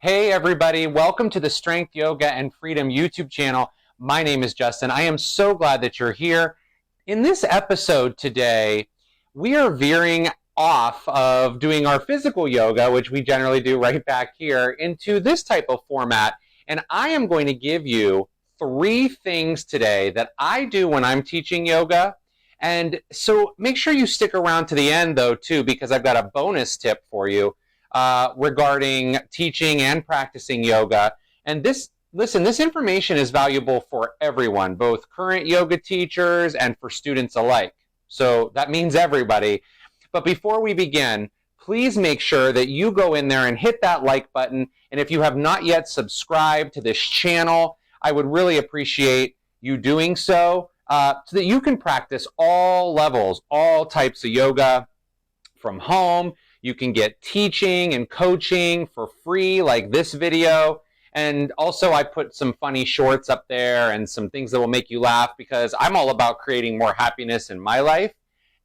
Hey everybody, welcome to the Strength, Yoga, and Freedom YouTube channel. My name is Justin. I am so glad that you're here. In this episode today, we are veering off of doing our physical yoga, which we generally do right back here, into this type of format. And I am going to give you 3 things today that I do when I'm teaching yoga. And so make sure you stick around to the end though too, because I've got a bonus tip for you regarding teaching and practicing yoga. And this information is valuable for everyone, both current yoga teachers and for students alike. So that means everybody. But before we begin, please make sure that you go in there and hit that like button. And if you have not yet subscribed to this channel, I would really appreciate you doing so that you can practice all levels, all types of yoga from home. You can get teaching and coaching for free, like this video. And also I put some funny shorts up there and some things that will make you laugh, because I'm all about creating more happiness in my life.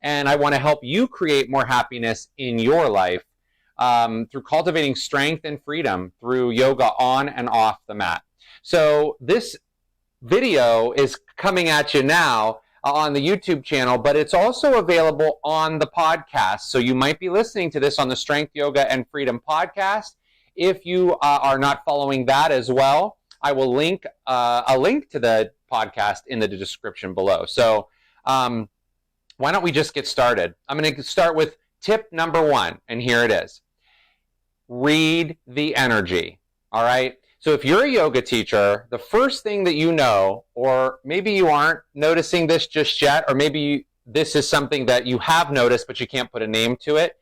And I want to help you create more happiness in your life through cultivating strength and freedom through yoga on and off the mat. So this video is coming at you now on the YouTube channel, but it's also available on the podcast. So you might be listening to this on the Strength, Yoga, and Freedom podcast. If you are not following that as well, I will link a link to the podcast in the description below. So why don't we just get started? I'm going to start with tip number 1, and here it is. Read the energy, all right? So if you're a yoga teacher, the first thing that you know, or maybe you aren't noticing this just yet, or maybe this is something that you have noticed but you can't put a name to it,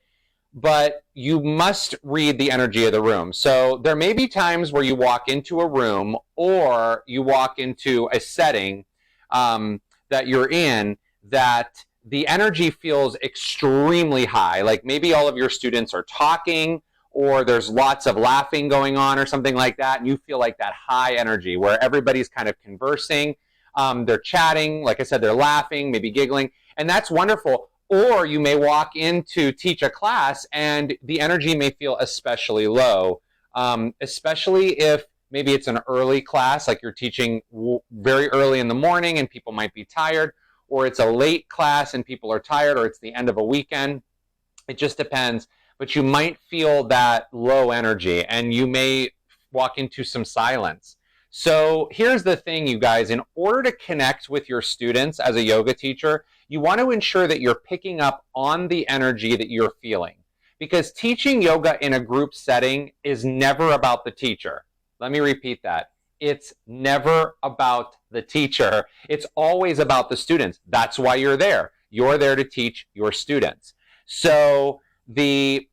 but you must read the energy of the room. So there may be times where you walk into a room or you walk into a setting that you're in that the energy feels extremely high. Like maybe all of your students are talking, or there's lots of laughing going on or something like that, and you feel like that high energy where everybody's kind of conversing, they're chatting, like I said, they're laughing, maybe giggling, and that's wonderful. Or you may walk in to teach a class and the energy may feel especially low, especially if maybe it's an early class, like you're teaching very early in the morning and people might be tired, or it's a late class and people are tired, or it's the end of a weekend. It just depends. But you might feel that low energy and you may walk into some silence. So here's the thing, you guys. In order to connect with your students as a yoga teacher, you want to ensure that you're picking up on the energy that you're feeling. Because teaching yoga in a group setting is never about the teacher. Let me repeat that. It's never about the teacher. It's always about the students. That's why you're there. You're there to teach your students. So the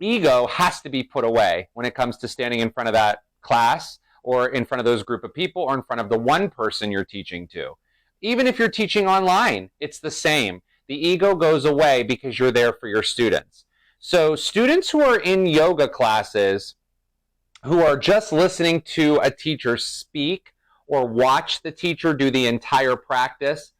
ego has to be put away when it comes to standing in front of that class, or in front of those group of people, or in front of the one person you're teaching to. Even if you're teaching online, it's the same. The ego goes away because you're there for your students. So students who are in yoga classes, who are just listening to a teacher speak or watch the teacher do the entire practice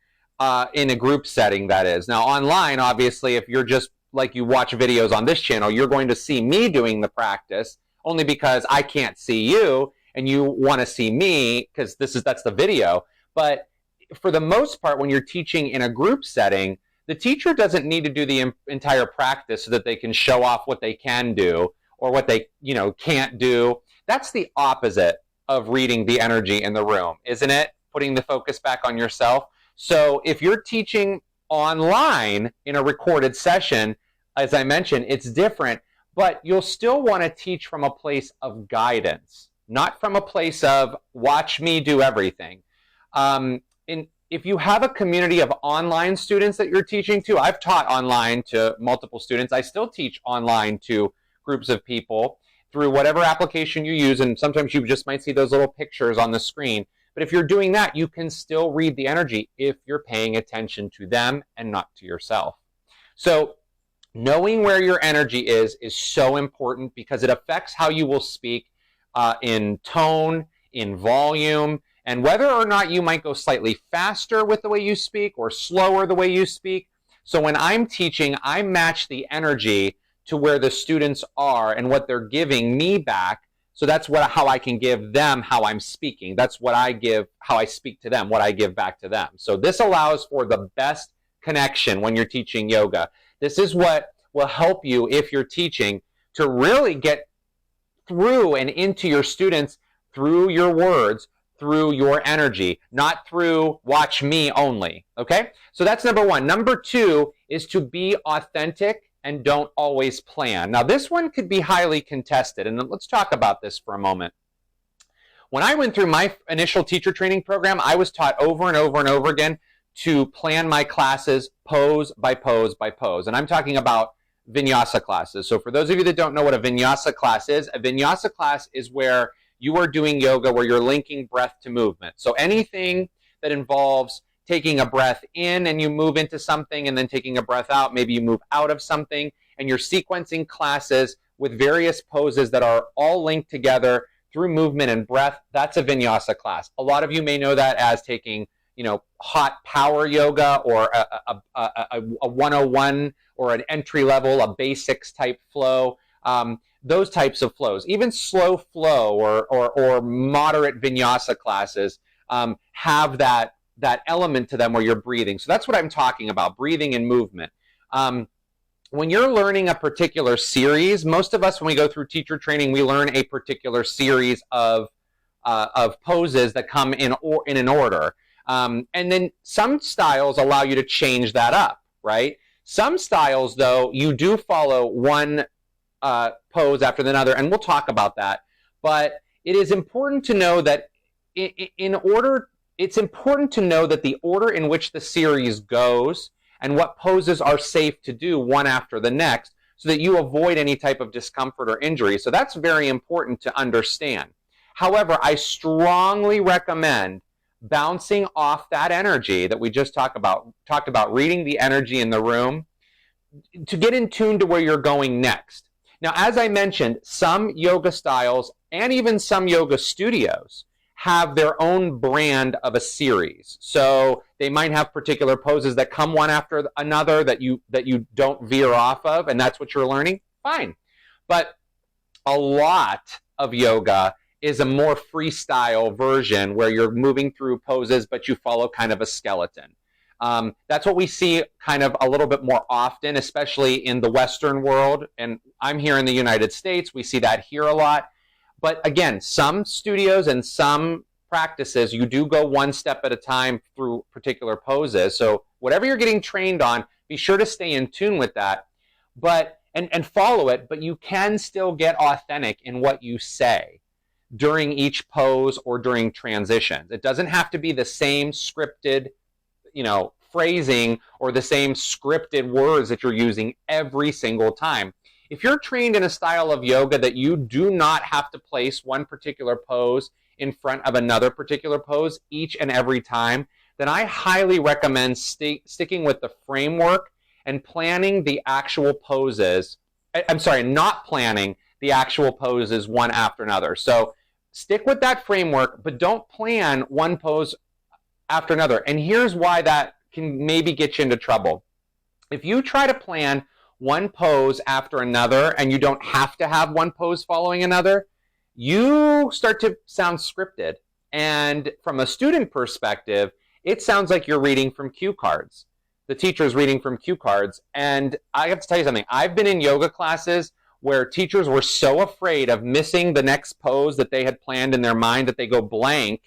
in a group setting, that is. Now online, obviously, if you're just like you watch videos on this channel, you're going to see me doing the practice only because I can't see you and you want to see me because that's the video. But for the most part, when you're teaching in a group setting, the teacher doesn't need to do the entire practice so that they can show off what they can do or what they can't do. That's the opposite of reading the energy in the room, isn't it? Putting the focus back on yourself. So if you're teaching online in a recorded session, as I mentioned, it's different, but you'll still want to teach from a place of guidance, not from a place of watch me do everything. If you have a community of online students that you're teaching to, I've taught online to multiple students. I still teach online to groups of people through whatever application you use, and sometimes you just might see those little pictures on the screen. But if you're doing that, you can still read the energy if you're paying attention to them and not to yourself. So knowing where your energy is so important because it affects how you will speak in tone, in volume, and whether or not you might go slightly faster with the way you speak or slower the way you speak. So when I'm teaching, I match the energy to where the students are and what they're giving me back So that's how I can give them how I'm speaking. That's what I give, how I speak to them, what I give back to them. So this allows for the best connection when you're teaching yoga. This is what will help you, if you're teaching, to really get through and into your students through your words, through your energy, not through watch me only. Okay? So that's number one. Number two is to be authentic and don't always plan. Now, this one could be highly contested, and let's talk about this for a moment. When I went through my initial teacher training program, I was taught over and over and over again to plan my classes pose by pose by pose. And I'm talking about vinyasa classes. So for those of you that don't know what a vinyasa class is where you are doing yoga where you're linking breath to movement. So anything that involves taking a breath in and you move into something and then taking a breath out, maybe you move out of something, and you're sequencing classes with various poses that are all linked together through movement and breath, that's a vinyasa class. A lot of you may know that as taking, hot power yoga or a 101 or an entry level, a basics type flow. Those types of flows, even slow flow or moderate vinyasa classes have that element to them where you're breathing. So that's what I'm talking about, breathing and movement. When you're learning a particular series, most of us, when we go through teacher training, we learn a particular series of poses that come in an order. And then some styles allow you to change that up, right? Some styles, though, you do follow one pose after another, and we'll talk about that. But it is important to know that it's important to know that the order in which the series goes and what poses are safe to do one after the next so that you avoid any type of discomfort or injury. So that's very important to understand. However, I strongly recommend bouncing off that energy that we just talked about, reading the energy in the room to get in tune to where you're going next. Now, as I mentioned, some yoga styles and even some yoga studios have their own brand of a series. So they might have particular poses that come one after another that you don't veer off of, and that's what you're learning. Fine. But a lot of yoga is a more freestyle version where you're moving through poses, but you follow kind of a skeleton. That's what we see kind of a little bit more often, especially in the Western world. And I'm here in the United States. We see that here a lot. But again, some studios and some practices, you do go one step at a time through particular poses. So whatever you're getting trained on, be sure to stay in tune with that, and follow it, but you can still get authentic in what you say during each pose or during transitions. It doesn't have to be the same scripted, phrasing or the same scripted words that you're using every single time. If you're trained in a style of yoga that you do not have to place one particular pose in front of another particular pose each and every time, then I highly recommend sticking with the framework and planning the actual poses. Not planning the actual poses one after another. So stick with that framework, but don't plan one pose after another. And here's why that can maybe get you into trouble. If you try to plan one pose after another and you don't have to have one pose following another, you start to sound scripted. And from a student perspective, it sounds like you're reading from cue cards. The teacher's reading from cue cards. And I have to tell you something. I've been in yoga classes where teachers were so afraid of missing the next pose that they had planned in their mind that they go blank.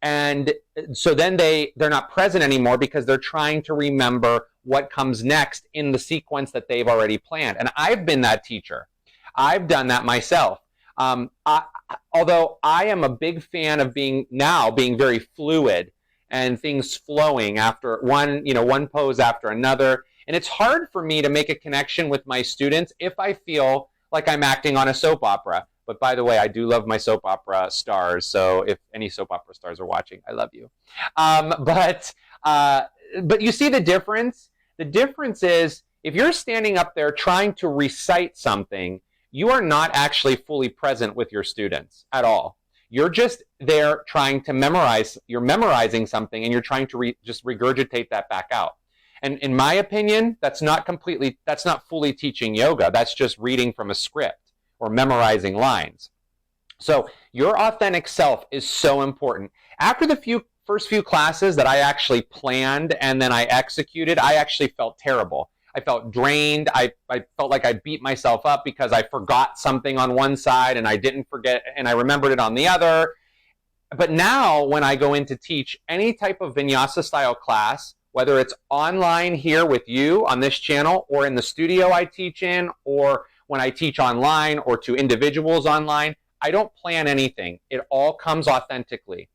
And so then they're not present anymore because they're trying to remember what comes next in the sequence that they've already planned. And I've been that teacher. I've done that myself. Although I am a big fan of being very fluid and things flowing after one pose after another. And it's hard for me to make a connection with my students if I feel like I'm acting on a soap opera. But by the way, I do love my soap opera stars. So if any soap opera stars are watching, I love you. But you see the difference? The difference is if you're standing up there trying to recite something, you are not actually fully present with your students at all. You're just there trying to memorize. You're memorizing something and you're trying to just regurgitate that back out. And in my opinion, that's not fully teaching yoga. That's just reading from a script or memorizing lines. So your authentic self is so important. After the first few classes that I actually planned and then I executed, I actually felt terrible. I felt drained. I felt like I beat myself up because I forgot something on one side and I didn't forget and I remembered it on the other. But now when I go in to teach any type of vinyasa style class, whether it's online here with you on this channel or in the studio I teach in, or when I teach online or to individuals online, I don't plan anything. It all comes authentically.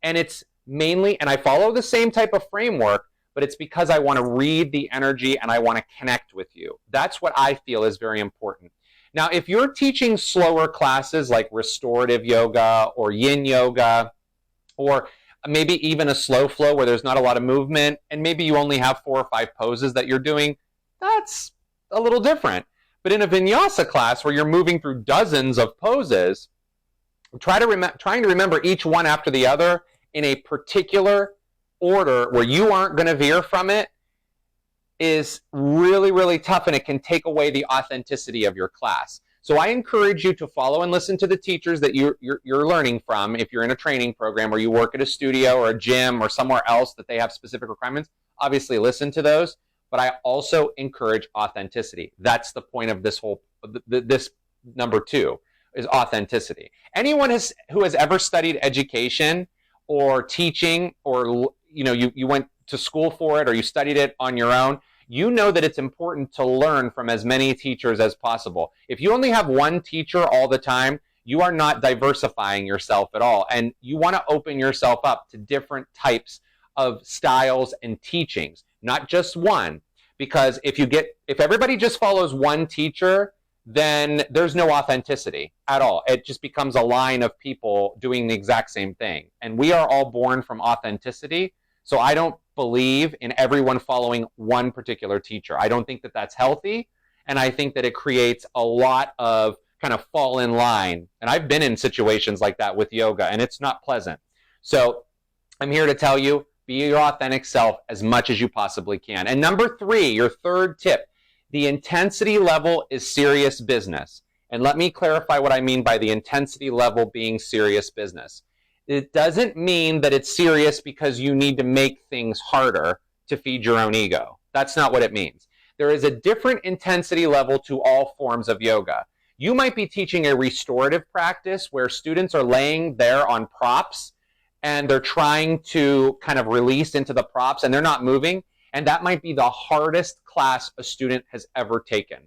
And it's mainly, and I follow the same type of framework, but it's because I want to read the energy and I want to connect with you. That's what I feel is very important. Now, if you're teaching slower classes like restorative yoga or yin yoga, or maybe even a slow flow where there's not a lot of movement, and maybe you only have 4 or 5 poses that you're doing, that's a little different. But in a vinyasa class where you're moving through dozens of poses, trying to remember each one after the other in a particular order where you aren't going to veer from it is really, really tough, and it can take away the authenticity of your class. So I encourage you to follow and listen to the teachers that you're learning from. If you're in a training program or you work at a studio or a gym or somewhere else that they have specific requirements, obviously listen to those. But I also encourage authenticity. That's the point of this whole, this number 2 is authenticity. Anyone who has ever studied education or teaching, or you went to school for it or you studied it on your own, you know that it's important to learn from as many teachers as possible. If you only have one teacher all the time, you are not diversifying yourself at all. And you want to open yourself up to different types of styles and teachings, not just one. Because if everybody just follows one teacher, then there's no authenticity at all. It just becomes a line of people doing the exact same thing. And we are all born from authenticity. So I don't believe in everyone following one particular teacher. I don't think that that's healthy. And I think that it creates a lot of kind of fall in line. And I've been in situations like that with yoga, and it's not pleasant. So I'm here to tell you, be your authentic self as much as you possibly can. And number 3, your third tip, the intensity level is serious business. And let me clarify what I mean by the intensity level being serious business. It doesn't mean that it's serious because you need to make things harder to feed your own ego. That's not what it means. There is a different intensity level to all forms of yoga. You might be teaching a restorative practice where students are laying there on props and they're trying to kind of release into the props and they're not moving. And that might be the hardest class a student has ever taken.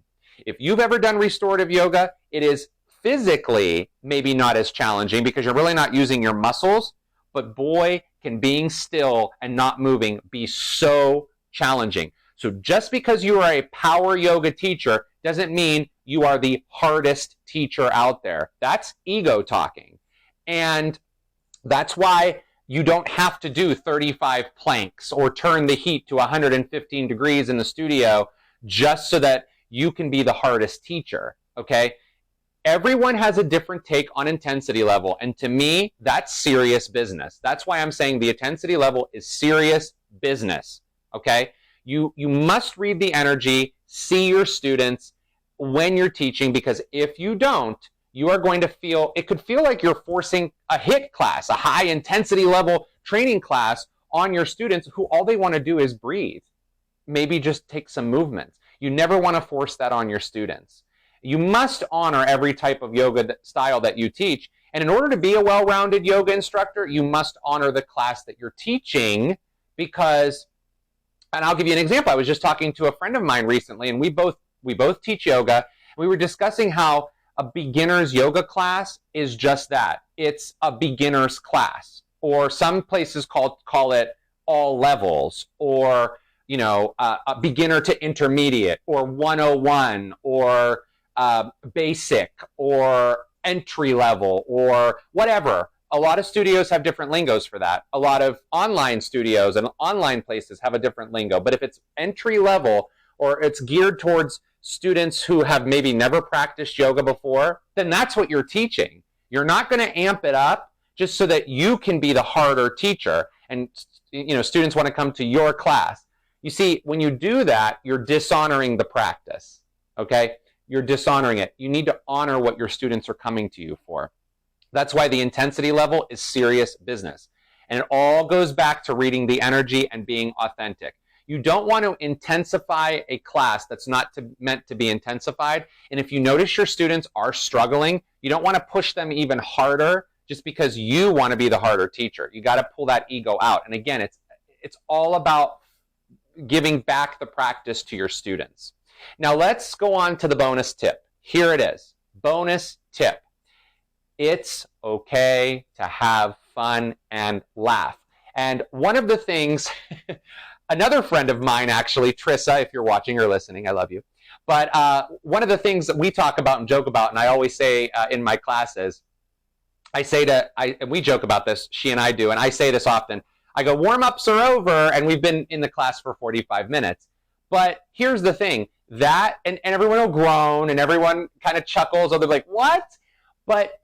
If you've ever done restorative yoga, it is physically maybe not as challenging because you're really not using your muscles, but boy, can being still and not moving be so challenging. So just because you are a power yoga teacher doesn't mean you are the hardest teacher out there. That's ego talking. And that's why you don't have to do 35 planks or turn the heat to 115 degrees in the studio just so that you can be the hardest teacher, okay? Everyone has a different take on intensity level, and to me, that's serious business. That's why I'm saying the intensity level is serious business, okay? You must read the energy, see your students when you're teaching, because if you don't, you are going to feel, it could feel like you're forcing a HIIT class, a high intensity level training class on your students who all they want to do is breathe. Maybe just take some movements. You never want to force that on your students. You must honor every type of yoga style that you teach. And in order to be a well-rounded yoga instructor, you must honor the class that you're teaching because, and I'll give you an example. I was just talking to a friend of mine recently, and we both teach yoga. We were discussing how a beginner's yoga class is just that. It's a beginner's class, or some places call it all levels, or a beginner to intermediate, or 101, or basic, or entry level, or whatever. A lot of studios have different lingos for that. A lot of online studios and online places have a different lingo. But if it's entry level or it's geared towards students who have maybe never practiced yoga before, then that's what you're teaching. You're not going to amp it up just so that you can be the harder teacher and students want to come to your class. You see, when you do that, you're dishonoring the practice, okay? You're dishonoring it. You need to honor what your students are coming to you for. That's why the intensity level is serious business. And it all goes back to reading the energy and being authentic. You don't want to intensify a class that's not meant to be intensified. And if you notice your students are struggling, you don't want to push them even harder just because you want to be the harder teacher. You got to pull that ego out. And again, it's all about giving back the practice to your students. Now let's go on to the bonus tip. Here it is. Bonus tip. It's okay to have fun and laugh. And one of the things, another friend of mine actually, Trissa, if you're watching or listening, I love you. But one of the things that we talk about and joke about, and I always say in my classes, and we joke about this, she and I do, and I say this often, I go, warm-ups are over, and we've been in the class for 45 minutes. But here's the thing, and everyone will groan, and everyone kind of chuckles, or they're like, what? But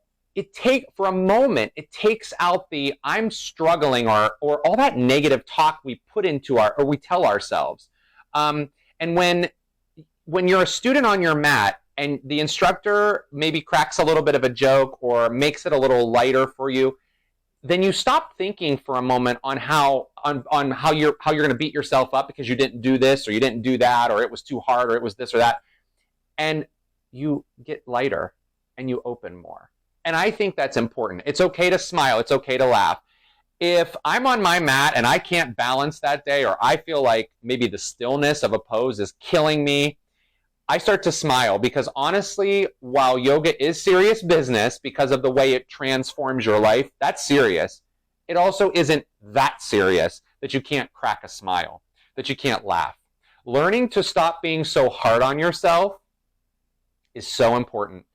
for a moment, it takes out the I'm struggling or all that negative talk we put into or we tell ourselves. And when you're a student on your mat and the instructor maybe cracks a little bit of a joke or makes it a little lighter for you, then you stop thinking for a moment on how you're going to beat yourself up because you didn't do this or you didn't do that or it was too hard or it was this or that. And you get lighter and you open more. And I think that's important. It's okay to smile. It's okay to laugh. If I'm on my mat and I can't balance that day, or I feel like maybe the stillness of a pose is killing me, I start to smile because honestly, while yoga is serious business because of the way it transforms your life, that's serious. It also isn't that serious that you can't crack a smile, that you can't laugh. Learning to stop being so hard on yourself is so important.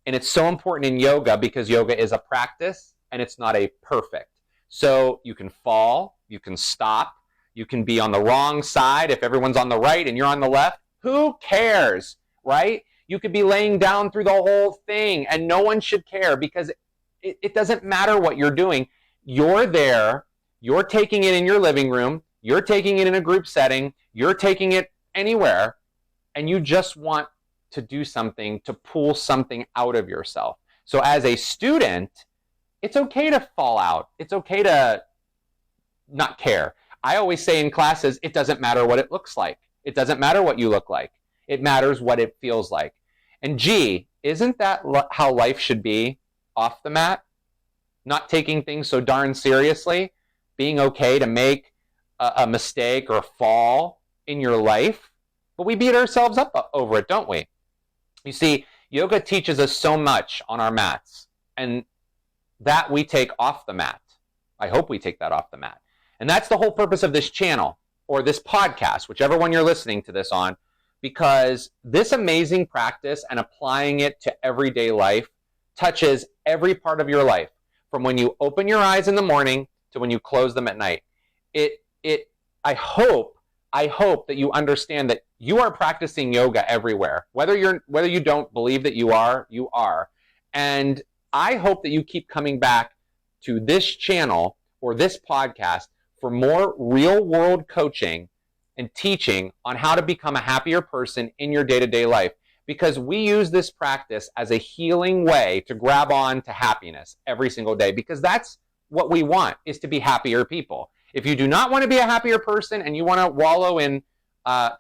And it's so important in yoga because yoga is a practice and it's not a perfect. So you can fall, you can stop, you can be on the wrong side if everyone's on the right and you're on the left. Who cares, right? You could be laying down through the whole thing and no one should care because it doesn't matter what you're doing. You're there, you're taking it in your living room, you're taking it in a group setting, you're taking it anywhere, and you just want to do something, to pull something out of yourself. So as a student, it's okay to fall out. It's okay to not care. I always say in classes, it doesn't matter what it looks like. It doesn't matter what you look like. It matters what it feels like. And gee, isn't that how life should be off the mat? Not taking things so darn seriously, being okay to make a mistake or fall in your life. But we beat ourselves up over it, don't we? You see, yoga teaches us so much on our mats, and that we take off the mat. I hope we take that off the mat. And that's the whole purpose of this channel, or this podcast, whichever one you're listening to this on, because this amazing practice and applying it to everyday life touches every part of your life, from when you open your eyes in the morning to when you close them at night. I hope that you understand that you are practicing yoga everywhere. Whether you don't believe that you are, you are. And I hope that you keep coming back to this channel or this podcast for more real-world coaching and teaching on how to become a happier person in your day-to-day life. Because we use this practice as a healing way to grab on to happiness every single day. Because that's what we want, is to be happier people. If you do not want to be a happier person and you want to wallow in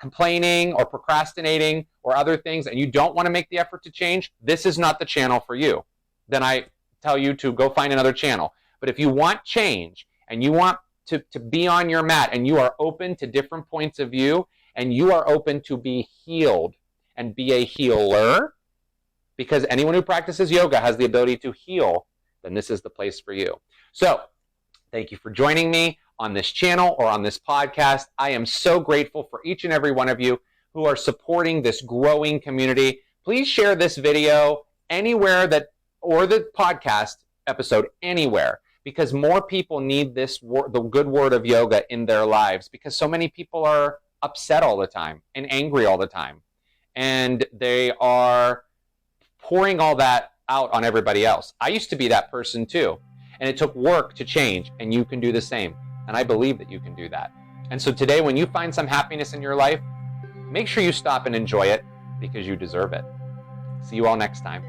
complaining or procrastinating or other things, and you don't want to make the effort to change, this is not the channel for you. Then I tell you to go find another channel. But if you want change and you want to be on your mat and you are open to different points of view and you are open to be healed and be a healer, because anyone who practices yoga has the ability to heal, then this is the place for you. So thank you for joining me on this channel or on this podcast. I am so grateful for each and every one of you who are supporting this growing community. Please share this video anywhere or the podcast episode anywhere, because more people need the good word of yoga in their lives, because so many people are upset all the time and angry all the time. And they are pouring all that out on everybody else. I used to be that person too. And it took work to change, and you can do the same. And I believe that you can do that. And so today, when you find some happiness in your life, make sure you stop and enjoy it, because you deserve it. See you all next time.